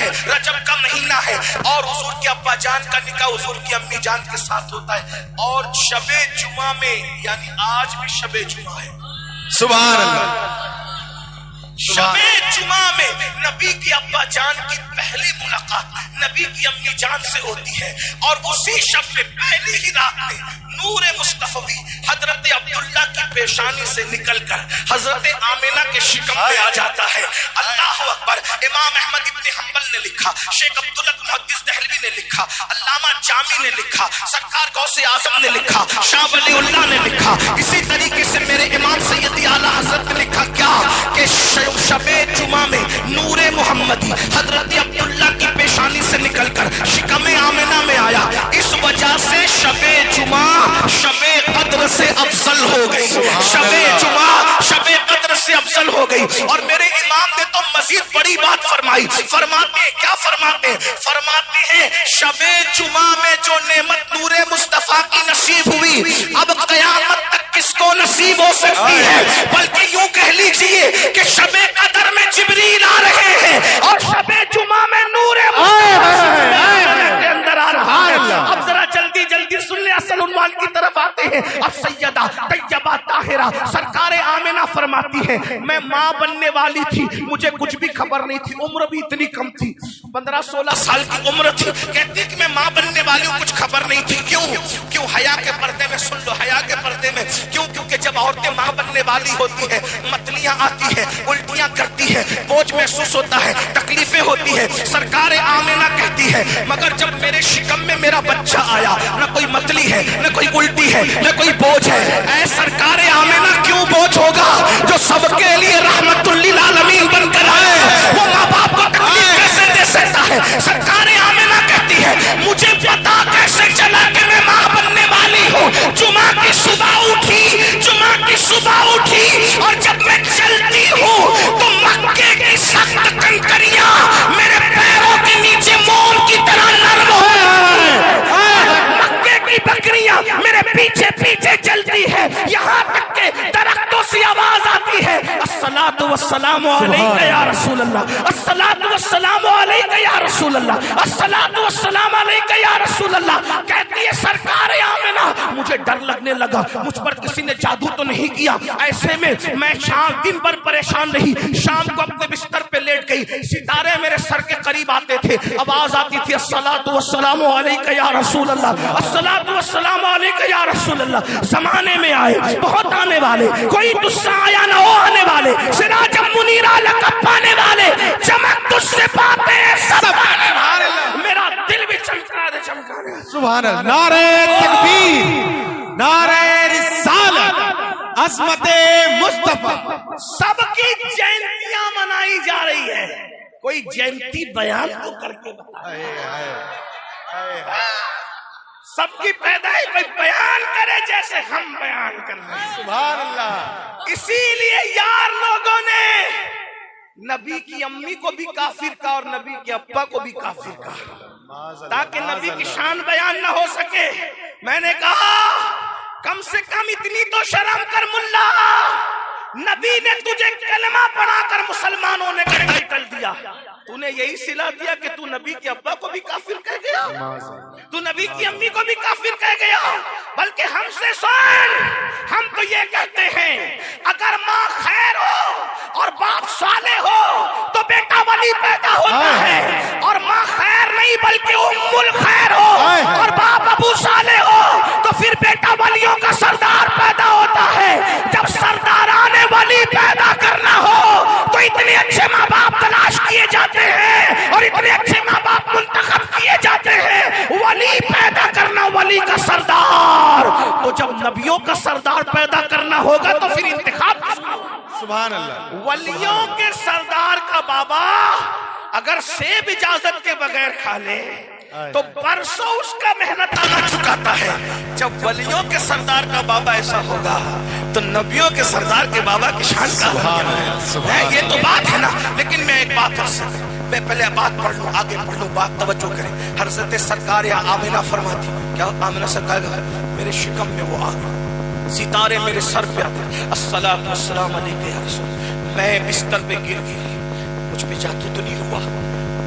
ہے، رجب کا مہینہ ہے، اور حضور کے ابا جان کا نکاح حضور کی امی جان کے ساتھ ہوتا ہے، اور شب جمعہ میں یعنی آج بھی شب جمعہ ہے، سبحان اللہ، شب جمعہ میں نبی کی ابا جان کی پہلی ملاقات نبی کی امی جان سے ہوتی ہے، اور اسی شب میں پہلی ہی رات میں نور مصطفی حضرت عبداللہ کی پیشانی سے نکل کر حضرت آمینہ کے شکم میں آ جاتا ہے۔ اللہ اکبر۔ امام احمد ابن حنبل نے لکھا، شیخ عبداللہ محدث دہلوی نے لکھا، علامہ جامی نے لکھا، سرکار غوث اعظم نے لکھا، شاہ ولی اللہ نے لکھا، اسی طریقے سے میرے امام سیدی اعلیٰ حضرت نے لکھا کیا کہ شب جمعہ میں نور محمدی حضرت عبداللہ کی پیشانی سے نکل کر شکم آمنہ میں آیا، اس وجہ سے شب جمعہ شب قدر سے افضل ہو گئی، شب جمعہ شب قدر سے افضل ہو گئی۔ اور میرے امام نے تو مزید بڑی بات فرمائی، فرماتے ہیں کیا فرماتے ہیں؟ فرماتے ہیں شب جمعہ میں جو نعمت نور مصطفیٰ کی نصیب ہوئی اب قیامت تک کس کو نصیب ہو سکتی ہے؟ بلکہ یوں کہہ لیجئے کہ شب قدر میں جبریل آ رہے ہیں اور شب جمعہ میں نور مصطفیٰ کے اندر آ رہا ہے۔ اب ذرا جلدی جلدی سن لیں، اصل عنوان کی طرف آتے ہیں۔ اب سیدہ طیبہ طاہرہ سرکار آمنہ فرماتی ہے میں ماں بننے والی تھی، مجھے کچھ بھی خبر نہیں تھی، عمر بھی اتنی کم تھی، 15-16 سال کی عمر تھی، کہتی ہے کہ میں ماں بننے والی ہوں، کچھ خبر نہیں تھی۔ کیوں حیا کے پردے میں سن لو، حیا کے پردے میں کیونکہ جب عورتیں ماں بننے والی ہوتی ہے متلیاں آتی ہے، الٹیاں کرتی ہے، بوجھ محسوس ہوتا ہے، تکلیفیں ہوتی ہے۔ سرکار آمنہ کہتی ہے مگر جب میرے شکم میں میرا بچہ آیا، نہ کوئی متلی ہے، نہ کوئی الٹی ہے، نہ کوئی بوجھ ہے۔ اے سرکار آمنہ کیوں بوجھ ہوگا؟ جو سب کے لیے رحمت للعالمین بن کر آئے وہ ماں باپ کو تکلیف کیسے دے سکتا ہے؟ سرکار آمنہ کہتی ہے مجھے پتا کیسے چلا کہ میں ماں بننے والی ہوں؟ جمعہ کی صبح اٹھی اور جب میں چلتی ہوں تو مکے کی سخت کنکریاں میرے پیروں کے نیچے موم کی طرح نرم ہو گئی، مکے کی بکریاں میرے پیچھے پیچھے چلتی ہے، یہاں تک کہ درختوں سے آواز آتی ہے الصلاۃ والسلام علیک یا رسول اللہ، الصلاۃ والسلام علیک یا رسول اللہ، الصلاۃ والسلام علیک یا رسول اللہ۔ کہتی ہے سرکار آمنہ مجھے ڈر لگنے لگا، مجھ پر کسی نے جادو تو نہیں کیا؟ ایسے میں شام دن بھر پریشان رہی، شام کو اپنے بستر پہ لیٹ گئی، ستارے میرے سر کے قریب آتے تھے، آواز آتی تھی الصلاۃ والسلام علیک یا رسول اللہ، الصلاۃ والسلام علیک یا رسول اللہ۔ زمانے میں آئے بہت آنے والے، کوئی تجھ سے آیا نہ ہو آنے والے، سراج منیرہ لقب پانے والے، چمک تجھ سے باتیں سب آنے والے، میرا دل بھی چمکا دے چمکا دے۔ سبحان اللہ، نعرہ تکبیر، نعرہ رسالت، عظمت مصطفیٰ۔ سب کی جینتیاں منائی جا رہی ہے، کوئی جینتی بیان تو کر کے بتائے، سب کی پیدائش کوئی بیان کرے جیسے ہم بیان کر رہے ہیں۔ سبحان اللہ۔ اسی لیے یار لوگوں نے نبی کی امی کو بھی کافر کہا اور نبی کے ابا کو بھی کافر کہا تاکہ نبی کی شان بیان نہ ہو سکے۔ میں نے کہا کم سے کم اتنی تو شرم کر ملا، نبی نے تجھے کلمہ پڑھا کر مسلمانوں نے ٹائٹل دیا، تو نے یہی صلہ دیا کہ تو نبی کے ابا کو بھی کافر کہہ گیا، تو نبی کی امی کو بھی کافر کہہ گیا۔ بلکہ ہم سے سن، ہم تو یہ کہتے ہیں اگر ماں خیر ہو اور باپ صالح ہو تو بیٹا ولی پیدا ہوتا ہے، اور ماں خیر نہیں بلکہ ام الخیر ہو اور باپ ابو صالح ہو تو پھر بیٹا ولیوں کا سردار پیدا ہوتا ہے۔ جب سرداران ولی پیدا کرنا ہو تو اتنے اچھے ماں باپ تلاش کیے جاتے ہیں اور اتنے اچھے ماں باپ منتخب کیے جاتے ہیں، ولی پیدا کرنا، ولی کا سردار۔ تو جب نبیوں کا سردار پیدا کرنا ہوگا تو پھر انتخاب سبحان اللہ۔ ولیوں کے سردار کا بابا اگر سیب اجازت کے بغیر کھا لے تو برسوں اس کا محنت آنا چکاتا ہے۔ جب ولیوں کے سردار کا بابا ایسا ہوگا تو نبیوں کے سردار کے بابا کی شان کا ہے۔ یہ تو بات ہے نا، لیکن میں ایک بات کر سکتا ہوں، میں پہلے بات پڑھ لوں، آگے پڑھ لوں، بات توجہ کریں۔ حضرت سرکار آمنہ فرماتی، کیا آمنہ سرکار میرے شکم میں وہ آ گئی، ستارے میرے سر پہ آتے، الصلاۃ والسلام علیک یا رسول۔ میں بستر پہ گر گئی، مجھ پہ جادو تو نہیں ہوا،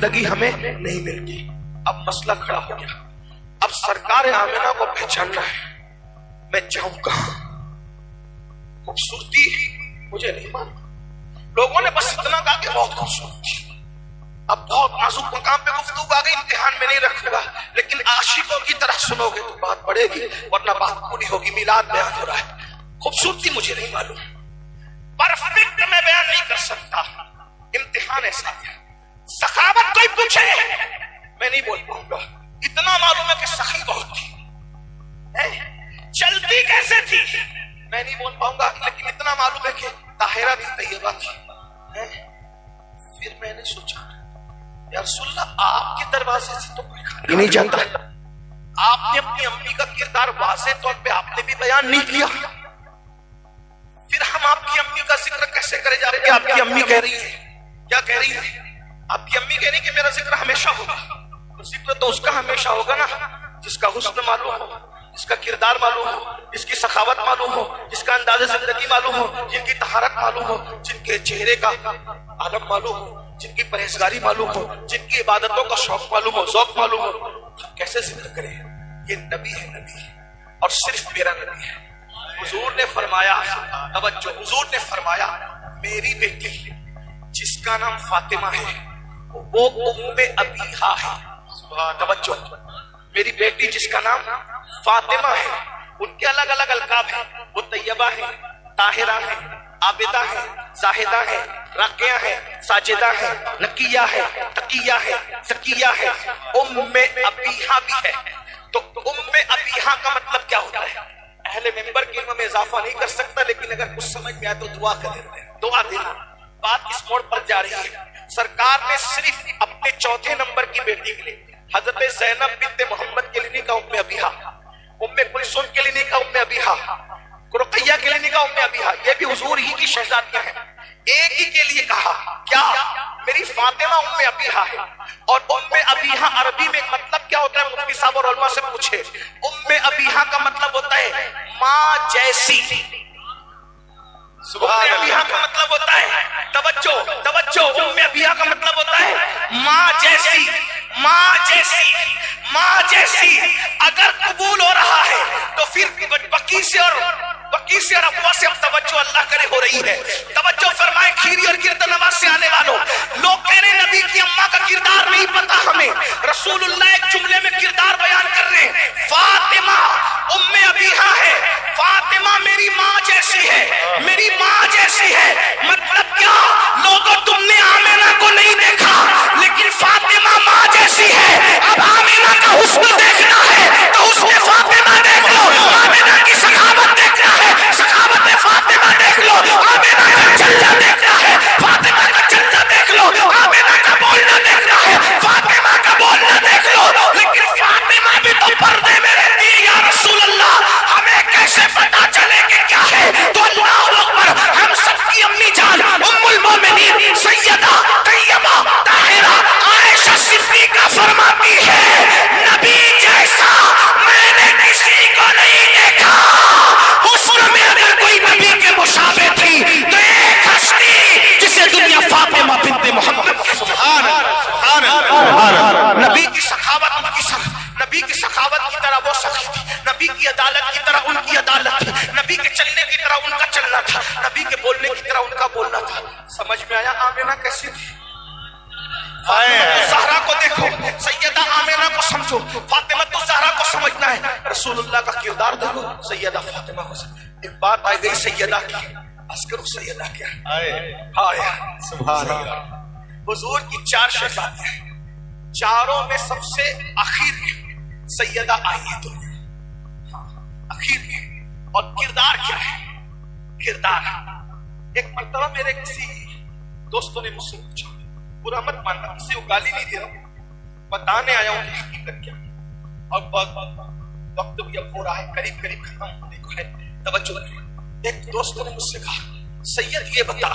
زندگی ہمیں نہیں ملتی. اب مسئلہ کھڑا ہو گیا, اب سرکار آمنہ کو پہچاننا ہے, میں جاؤں کہاں؟ خوبصورتی مجھے نہیں معلوم, لوگوں نے بس اتنا کہا کہ بہت خوبصورت تھی. اب بہت نازک مقام پہ گفتگو آ گئی, امتحان میں نہیں رکھوں گا, لیکن عاشقوں کی طرح سنو گے تو بات بڑھے گی, ورنہ بات پوری ہوگی. میلاد بیان ہو رہا ہے, خوبصورتی مجھے نہیں معلوم, پرفیکٹ میں بیان نہیں کر سکتا, امتحان ایسا ہے. سخاوت کوئی پوچھے میں نہیں بول پاؤں گا, اتنا معلوم ہے کہ سخی بہت تھی. چلتی کیسے تھی میں نہیں بول پاؤں گا, لیکن اتنا معلوم ہے کہ طاہرہ بھی طیبہ تھی. پھر میں نے سوچا یا رسول اللہ, آپ کے دروازے سے تو کوئی کھانا نہیں جاتا, آپ نے اپنی امی کا کردار واضح طور پہ آپ نے بھی بیان نہیں کیا, پھر ہم آپ کی امی کا ذکر کیسے کرے جا رہے ہیں؟ آپ کی امی کہہ رہی ہے, کیا کہہ رہی ہے؟ آپ کی امی کہہ رہی کہ میرا ذکر ہمیشہ ہوگا. ذکر تو اس کا ہمیشہ ہوگا نا جس کا حسن معلوم ہو, جس کا کردار معلوم ہو, جس کی سخاوت معلوم ہو, جس کا انداز زندگی معلوم ہو, جن کی طہارت معلوم ہو, جن کے چہرے کا عالم معلوم ہو, جن کی پرہیزگاری معلوم ہو, جن کی عبادتوں کا شوق معلوم ہو, ذوق معلوم ہو. ہم کیسے ذکر کریں؟ یہ نبی ہے, نبی, اور صرف میرا نبی ہے. حضور نے فرمایا, توجہ, حضور نے فرمایا میری بیٹی جس کا نام فاطمہ ہے وہ ام ابیہا ہے. توجہ, میری بیٹی جس کا نام فاطمہ ہے, ان کے الگ الگ القاب ہیں, وہ طیبہ ہے, طاہرہ ہے, عابدہ ہے, زاہدہ ہے, راقیہ ہے, ساجدہ ہے, نقیہ ہے, تقیہ ہے, زکیہ ہے, ام ابیہا بھی ہے. تو ام ابیہا کا مطلب کیا ہوتا ہے؟ اہل منبر کے علم میں اضافہ نہیں کر سکتا, لیکن اگر کچھ سمجھ میں آئے تو دعا کر دیتے ہیں, دعا دینا. بات اس موڑ پر جا رہی ہے, سرکار نے صرف اپنے چوتھے نمبر کی بیٹی کے لیے حضرت زینب بنت محمد کے لیے نہیں کہا ام ابیہا, ام کلثوم کے لیے نہیں کہا ام ابیہا, رقیہ کے لیے نہیں کہا ام ابیہا, یہ بھی حضور ہی کی شہزادیاں ہیں. ایک ہی کے لیے کہا, کیا؟ میری فاطمہ ام ابیہا ہے. اور ام ابیہا عربی میں مطلب کیا ہوتا ہے؟ مفتی صاحب اور علماء سے پوچھے. ام ابیہا کا مطلب ہوتا ہے ماں جیسی. ام ابیہا کا مطلب ہوتا ہے, توجہ توجہ, ام ابیہا کا مطلب ہوتا ہے ماں جیسی, ماں جیسی, ماں جیسی. اگر قبول ہو رہا ہے تو پھر بکی سے اور ابوا سے اب توجہ اللہ کرے ہو رہی ہے. توجہ فرمائے, کھیری اور گردن نواز سے آنے والوں, لوگ کہہ رہے نبی کی اماں کا کردار نہیں پتا ہمیں. رسول اللہ ایک جملے میں کردار بیان کر رہے ہیں, فاطمہ ام ابیہا ہے, فاطمہ میری ماں جیسی ہے, میری ماں جیسی ہے. مطلب کیا؟ لوگوں تم نے آمینہ کو نہیں دیکھا, لیکن فاطمہ ماں جیسی ہے. اب آمینہ کا حسن دیکھنا ہے تو حسن فاطمہ دیکھ لو, آمینہ کی سخاوت دیکھنا ہے, سخاوت فاطمہ دیکھ لو, آمینہ کا چلنا دیکھنا ہے, فاطمہ کا چلنا دیکھ لو, آمینہ کا بولنا دیکھنا ہے, فاطمہ کا بولنا دیکھ لو. لیکن فاطمہ بھی تو پردے میں رہتی ہے یا رسول اللہ, ہمیں کیسے پتا چلے کہ کیا ہے؟ تو اللہ اکبر, ہم سب کی امی جان ام المومنین سیدہ طیبہ طاہرہ عائشہ صدیقہ فرماتی ہے نبی جیسا میں نے کسی کو نہیں دیکھا. حسن میں اگر کوئی نبی کے مشابہ تھی تو ایک ہستی جسے دنیا فاطمہ بنت محمد. سبحان اللہ, نبی کی سخاوت ان کی نبی کی سخاوت کی طرح وہ سخی تھی, نبی کی عدالت کی طرح ان کی عدالت تھی, نبی کے چلنے کی طرح ان کا چلنا تھا, نبی کے بولنے کی طرح ان کا بولنا تھا. سمجھ میں آیا آمینہ کیسی تھی؟ زہرا کو دیکھو, سیدہ آمینہ کو سمجھو, فاطمہ تو زہرا کو سمجھنا ہے, رسول اللہ کا کردار دیکھو, سیدہ فاطمہ کو سمجھو. ایک بات آئی گئی سیدہ کی, عسکر سیدہ کیا ہے؟ سبحان اللہ. حضور کی 4 شہزادیاں ہیں, چاروں میں سب سے اخیر میں سیدہ آئی ہے دنیا, اخیر میں. اور کردار کیا ہے؟ کردار, ایک مرتبہ میرے کسی دوستوں نے مجھ سے پوچھا, برا مت ماننا, کسی کو گالی نہیں دے رہا ہوں, بتانے آیا ہوں کہ حقیقت کیا ہے. اور وقت بھی اب ہو رہا ہے, قریب قریب ختم ہونے کو ہے, توجہ کریں. ایک دوست نے مجھ سے کہا, سید یہ بتا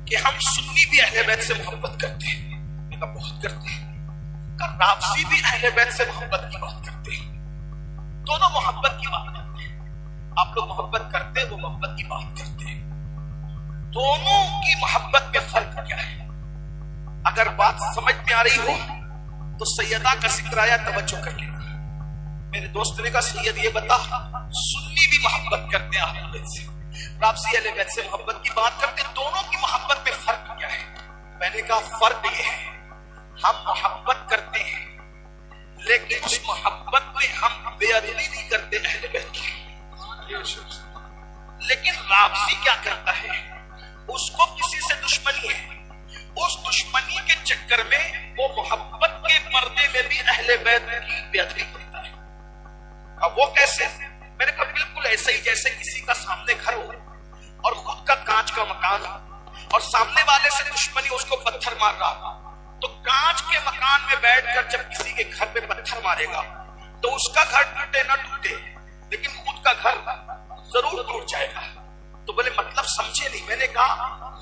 کہ ہم سنی بھی اہل بیت سے محبت کرتے ہیں. میں کہا بہت کرتے ہیں. رافضی بھی اہل بیت سے محبت کی بات کرتے ہیں, دونوں محبت کی بات کرتے ہیں. آپ لوگ محبت کرتے ہیں, وہ محبت کی بات کرتے ہیں. دونوں کی محبت میں فرق کیا ہے؟ اگر بات سمجھ میں آ رہی ہو تو سیدہ کا ذکر آیا، توجہ کر لینا۔ میرے دوست نے کہا سید یہ بتا، سنی بھی محبت کرتے ہیں اہل بیت سے، رافضی اہل بیت سے محبت کی بات کرتے ہیں، دونوں کی محبت میں فرق کیا ہے؟ میں نے کہا فرق یہ ہے ہم محبت کرتے ہیں لیکن اس محبت میں ہم بے ادبی نہیں کرتے اہل بیت کی۔ لیکن رافضی کیا کرتا ہے، اس کو کسی سے دشمنی ہے، اس دشمنی کے چکر میں وہ محبت کے پردے میں بھی اہل بیت کی بے ادبی کرتا ہے۔ اب وہ کیسے؟ میں نے کہا بالکل ایسے ہی جیسے کسی کا سامنے گھر ہو اور خود کا کانچ کا مکان اور سامنے والے سے دشمنی، اس کو پتھر مار رہا، تو کانچ کے مکان میں بیٹھ کر جب کسی کے گھر پہ پتھر مارے گا تو اس کا گھر ٹوٹے نہ ٹوٹے لیکن خود کا گھر ضرور ٹوٹ جائے گا۔ تو بولے مطلب سمجھے نہیں۔ میں نے کہا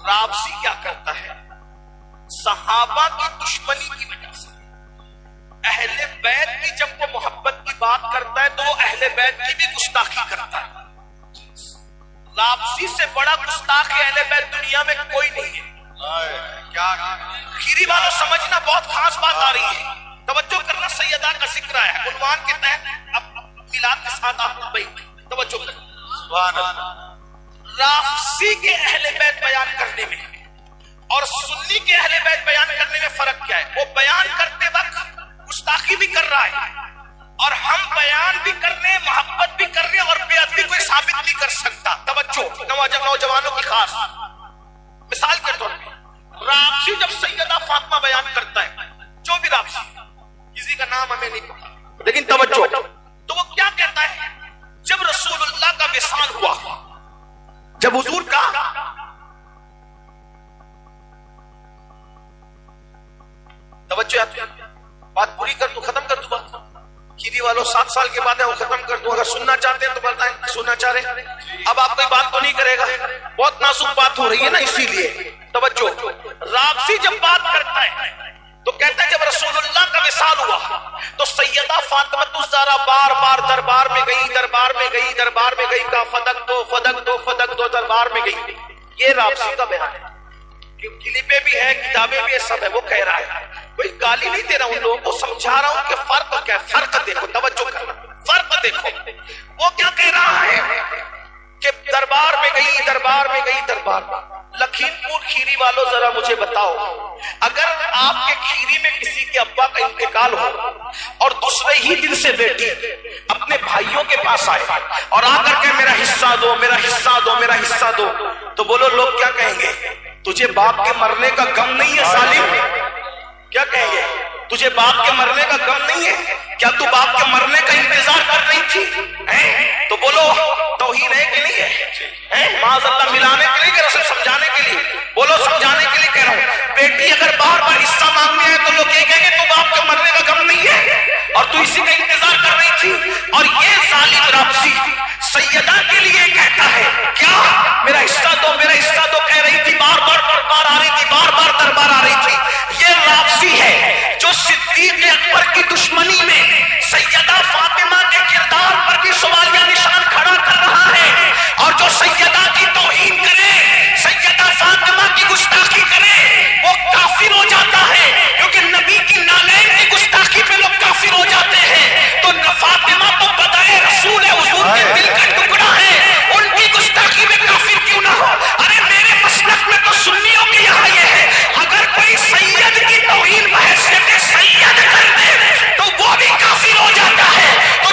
رافضی کیا کرتا ہے، صحابہ کی دشمنی کی وجہ سے اہل بیت کی جب وہ محبت کی بات کرتا ہے تو وہ اہل بیت کی بھی گستاخی کرتا ہے۔ رافضی سے بڑا گستاخ اہل بیت دنیا میں کوئی نہیں ہے۔ کھیری والوں سمجھنا بہت خاص بات آ رہی ہے، توجہ کرنا، سیدہ کا ذکر آیا ہے عنوان کے تحت، اب میلاد کے ساتھ آپ بھائی توجہ کرنا۔ سبحان اللہ۔ رافضی کے اہل بیت بیان کرنے میں اور سنی کے اہل بیت بیان کرنے میں فرق کیا ہے؟ وہ بیان کرتے وقت گستاخی بھی کر رہا ہے اور ہم بیان بھی کر رہے ہیں، محبت بھی کر رہے ہیں اور بے ادبی کوئی ثابت نہیں کر سکتا۔ توجہ، نوجوانوں کی خاص مثال کے طور پر رافضی جب سیدہ فاطمہ بیان کرتا ہے، جو بھی رافضی، کسی کا نام ہمیں نہیں پتا لیکن توجہ، تو وہ کیا کہتا ہے؟ جب رسول اللہ کا وصال ہوا، جب حضور کا توجہ، بات پوری کر دوں، ختم کر دوں بات۔ کھیری والوں 7 سال کے بعد ہے وہ ختم کر دوں، اگر سننا چاہتے ہیں تو بتائیں، سننا چاہ رہے ہیں؟ اب آپ کوئی بات تو نہیں کرے گا، بہت نازک بات ہو رہی ہے نا، اسی لیے توجہ۔ رافضی جب بات کرتا ہے تو کہتا ہے جب رسول اللہ کا وصال ہوا تو سیدہ فاطمہ الزہرا بار بار دربار میں گئی، دربار میں گئی، دربار میں گئی، کہا فدق دو، فدق دو، فدق دو، دربار میں گئی۔ یہ رافضی کا بیان ہے، کلپیں بھی ہے، کتابیں بھی ہے، سب ہے، وہ کہہ رہا ہے۔ کوئی گالی نہیں دے رہا ہوں، لوگوں کو سمجھا رہا ہوں کہ فرق کیا ہے، فرق دیکھو، توجہ کرنا، فرق دیکھو۔ وہ کیا کہہ رہا ہے کہ دربار میں گئی، دربار میں گئی، دربار میں۔ لکھیم پور کھیری والوں ذرا مجھے بتاؤ، اگر آپ کے کھیری میں کسی کے ابا کا انتقال ہو اور دوسرے ہی دن سے بیٹی اپنے بھائیوں کے پاس آئے اور آ کر کے میرا حصہ دو، میرا حصہ دو، میرا حصہ دو، تو بولو لوگ کیا کہیں گے؟ تجھے باپ کے مرنے کا غم نہیں ہے ظالم؟ کیا کہیں گے؟ تجھے باپ کے مرنے کا غم نہیں ہے؟ کیا تو باپ کے مرنے کا انتظار کر رہی تھی؟ تو بولو توہین ہے کہ نہیں ہے؟ معاذ اللہ، ملانے کے لیے کہ رسول سمجھانے کے لیے؟ بولو سمجھانے کے لیے کہہ رہا ہوں۔ بیٹی اگر بار بار حصہ مانگنے ہے تو لوگ یہ کہیں گے تو باپ کے مرنے کا غم نہیں ہے اور تو اسی کا انتظار کر رہی تھی۔ اور یہ ظالم رافضی سیدہ کے لیے کہتا ہے کیا میرا حصہ دو، میرا حصہ دو کہہ رہی تھی، بار بار دربار آ رہی تھی، بار بار دربار آ رہی تھی۔ یہ رافضی ہے جو صدیق اکبر کی دشمنی میں سیدہ فاطمہ کے کردار پر بھی سوالیہ نشان کھڑا کر رہا ہے، اور جو سیدہ کی توہین کرے، سیدہ فاطمہ کی گستاخی کرے، وہ کافر ہو جاتا ہے، کیونکہ نبی کی نالین کی گستاخی پہ لوگ کافر ہو جاتے ہیں۔ تو فاطمہ تو بدائے رسول ہے، حضور کے دل کا ٹکڑا ہے، ان کی گستاخی میں کافر کیوں نہ ہو؟ ارے میرے مسلک میں تو سنیوں کے یہاں یہ ہے، اگر کوئی سید کی توہین بحیثیت سید کر دے تو وہ بھی کافر ہو جاتا ہے۔ تو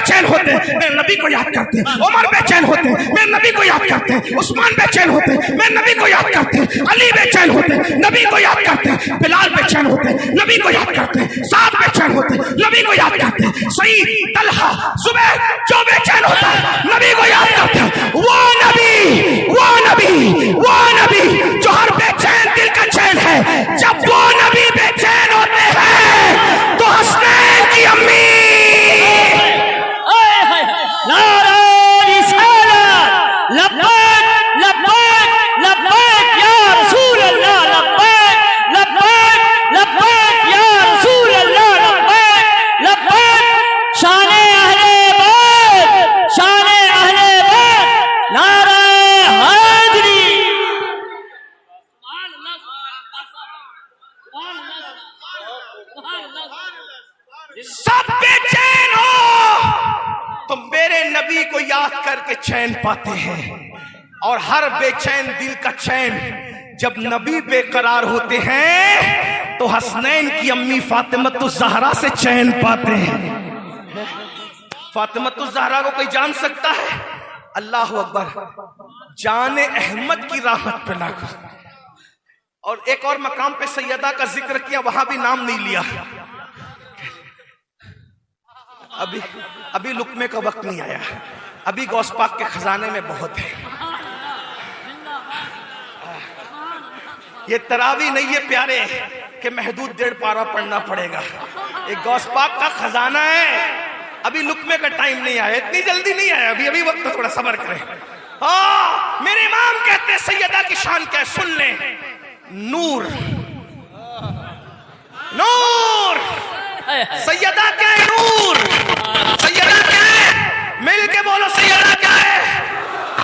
بے چین ہوتے میرے نبی کو یاد کرتے, عمر بے چین ہوتے میرے نبی کو یاد کرتے, عثمان بے چین ہوتے میرے نبی کو یاد کرتے, علی بے چین ہوتے نبی کو یاد کرتے, بلال بے چین ہوتے نبی کو یاد کرتے, سعد بے چین ہوتے نبی کو یاد کرتے, سعید, طلحہ, زبیر جو بے چین ہوتا نبی کو یاد کرتے. وہ نبی جو ہر بے چین دل کا چین ہے, جب وہ نبی بے چین ہوتے ہیں تو حسنین کی امی نعرہ رسالت لبیک لبیک لبیک یا رسول اللہ, لبیک لبیک لبیک یا رسول اللہ, لبیک لبیک شان اہل بیت, شان اہل بیت, نعرہ حیدری. سب بے چین ہو تو میرے نبی کو یاد کر کے چین پاتے ہیں, اور ہر بے چین دل کا چین جب نبی بے قرار ہوتے ہیں تو حسنین کی امی فاطمۃ الزہرا سے چین پاتے ہیں. فاطمۃ الزہرا کو کوئی جان سکتا ہے؟ اللہ اکبر, جان احمد کی راحت پہ لاکھ. اور ایک اور مقام پہ سیدہ کا ذکر کیا, وہاں بھی نام نہیں لیا. ابھی لقمے کا وقت نہیں آیا, ابھی غوث پاک کے خزانے میں بہت ہے. یہ تراویح نہیں ہے پیارے کہ محدود 1.5 پارہ پڑھنا پڑے گا, ایک غوث پاک کا خزانہ ہے. ابھی لقمے کا ٹائم نہیں آیا, اتنی جلدی نہیں آیا, ابھی وقت تھوڑا صبر کریں. میرے امام کہتے ہیں سیدہ کی شان کیا ہے, سن لیں. نور نور سیدہ کیا ہے؟ نور. سیدہ کیا ہے؟ مل کے بولو سیدہ کیا ہے؟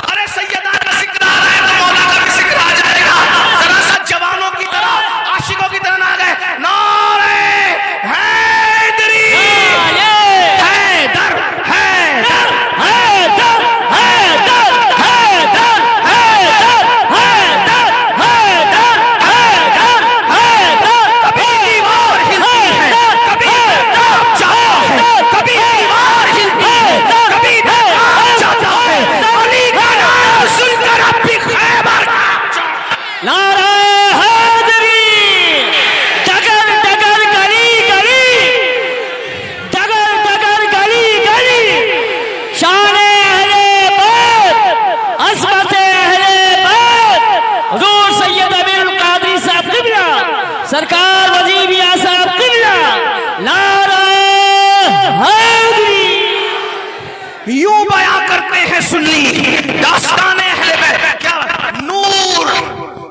ارے سیدہ کا ذکر آ رہا ہے تو مولا کا بھی ذکر آ جائے گا. ذرا سا جوانوں کی طرح, عاشقوں کی طرح نہ آ گئے. نعرہ حیدری, حیدر حیدر حیدر حیدر حیدر حیدر حیدر حیدر حیدر حیدر. کبھی دیوار ہلتی ہے, کبھی درخت جاتا ہے, کبھی دیوار ہلتی ہے, کبھی درخت جاتا ہے. علی کا نام سن کر اب بھی خیبر نعرہ حیدری. ڈگر ڈگر گلی گلی, ڈگر ڈگر گلی گلی, شان اہل بیت, عظمت اہل بیت, حضور سید امیر القادری صاحب قبلہ, سرکار وزیر یا صاحب قبلہ, نعرہ حیدری. یوں بیان کرتے ہیں سنی داستان اہل بیت. کیا نور,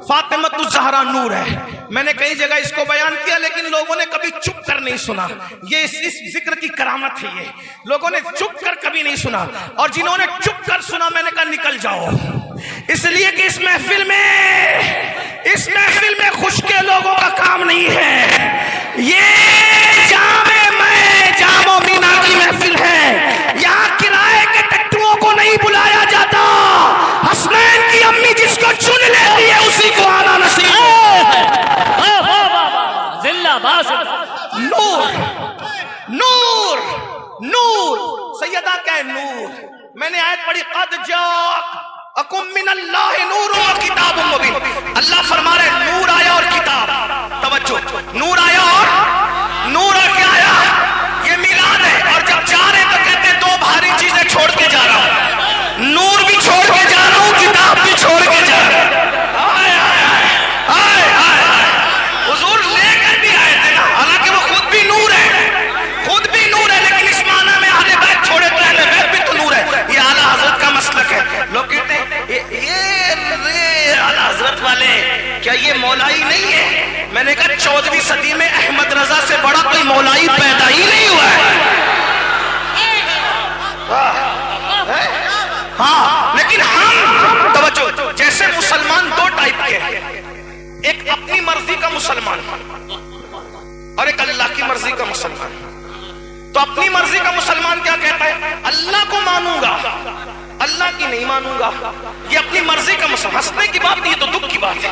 فاطمۃ الزہرا نور ہے. میں نے کئی جگہ اس کو بیان کیا لیکن لوگوں نے کبھی چپ کر نہیں سنا. یہ اس ذکر کی کرامت ہے, یہ لوگوں نے چپ کر کبھی نہیں سنا, اور جنہوں نے چپ کر سنا میں نے کہا نکل جاؤ, اس لیے کہ اس محفل میں خوش کے لوگوں کا کام نہیں ہے. یہ جام و مینا کی محفل ہے, یہاں کرائے کے ٹٹوؤں کو نہیں بلایا جاتا. حسنین کی امی جس کو چن لیتی ہے اسی کو آنا نصیب ہے. زلہ باز نور نور نور. سیدہ کیا ہے؟ نور. میں نے آیت پڑھی, قد جاءکم من اللہ نور و کتاب مبین. اللہ فرما رہے نور آیا اور کتاب. توجہ, نور آیا اور کیا آیا؟ یہ میلاد ہے. اور جب جا رہے تو کہتے ہیں 2 بھاری چیزیں چھوڑ کے جا رہا ہوں, نور بھی چھوڑ کے جا رہا ہوں, کتاب بھی چھوڑ کے جا رہا ہوں. حضور لے کر بھی آئے تھے نا, حالانکہ وہ خود بھی نور ہے, لیکن اس معنی میں اہل بیت چھوڑے تو اہل بیت بھی تو نور ہے. یہ اعلیٰ حضرت کا مسلک ہے. لوگ کہتے ہیں یہ اعلیٰ حضرت والے کیا یہ مولائی نہیں ہے؟ میں نے کہا 14ویں صدی میں احمد رضا سے بڑا کوئی مولائی پیدا ہی نہیں ہوا ہے. ہاں لیکن ہم توجہ, جیسے مسلمان 2 ٹائپ کے ہیں, ایک اپنی مرضی کا مسلمان اور ایک اللہ کی مرضی کا مسلمان. تو اپنی مرضی کا مسلمان کیا کہتا ہے؟ اللہ کو مانوں گا, اللہ کی نہیں مانوں گا. یہ اپنی مرضی کا مسلمان. ہنسنے کی بات نہیں, یہ تو دکھ کی بات ہے.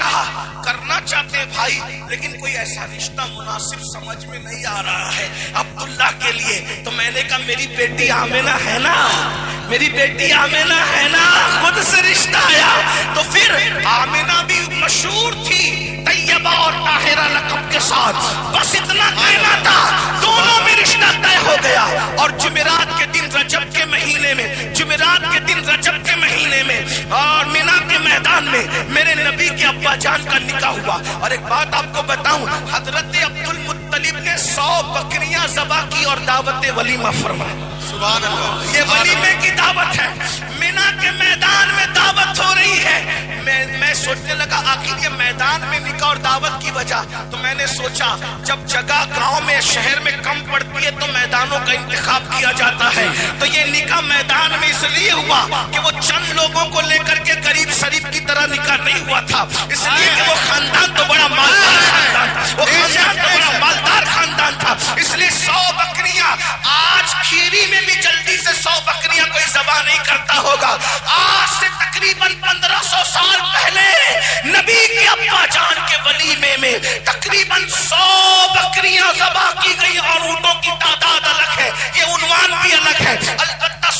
کہا کرنا چاہتے ہیں بھائی لیکن کوئی ایسا رشتہ مناسب سمجھ میں نہیں آ رہا ہے عبداللہ کے لیے. تو میں نے کہا میری بیٹی آمنہ ہے نا, میری بیٹی آمنہ ہے نا, خود سے رشتہ آیا. تو پھر آمنہ بھی مشہور تھی طیبہ اور طاہرہ لقب کے ساتھ, بس اتنا کہنا تھا, دونوں میں رشتہ طے ہو گیا. اور جمعرات کے دن رجب کے مہینے میں, جمعرات کے دن رجب کے مہینے میں اور مینا کے میدان میں میرے نبی کے ابا جان کا نکاح ہوا. اور ایک بات آپ کو بتاؤں, حضرت عبد المطلب نے 100 بکریاں ذبح کی اور دعوت ولیمہ فرمائی. سبحان اللہ. یہ ولیمے کی دعوت ہے, مینا کے میدان میں دعوت ہو رہی ہے. میں سوچنے لگا آخر یہ میدان میں نکاح اور دعوت کی وجہ. تو میں نے سوچا جب جگہ گاؤں میں شہر میں کم پڑتی ہے تو میدانوں کا انتخاب کیا جاتا ہے. تو یہ نکاح میدان میں اس لیے ہوا کہ وہ چند لوگوں کو لے کر کے قریب شریف کی طرح نکاح نہیں ہوا تھا, اس لیے کہ وہ خاندان تو بڑا مالدار خاندان, وہ خاندان تو بڑا مالدار خاندان تھا. اس لیے 100 بکریاں, آج کھیری میں بھی جلدی سے 100 بکریاں کوئی ذبح نہیں کرتا ہوگا. آج سے تقریباً 1500 سال پہلے نبی کے ابا جان کے ولیمے میں تقریباً 100 بکریاں ذبح کی گئی اور اونٹوں کی تعداد الگ ہے, یہ عنوان بھی الگ ہے.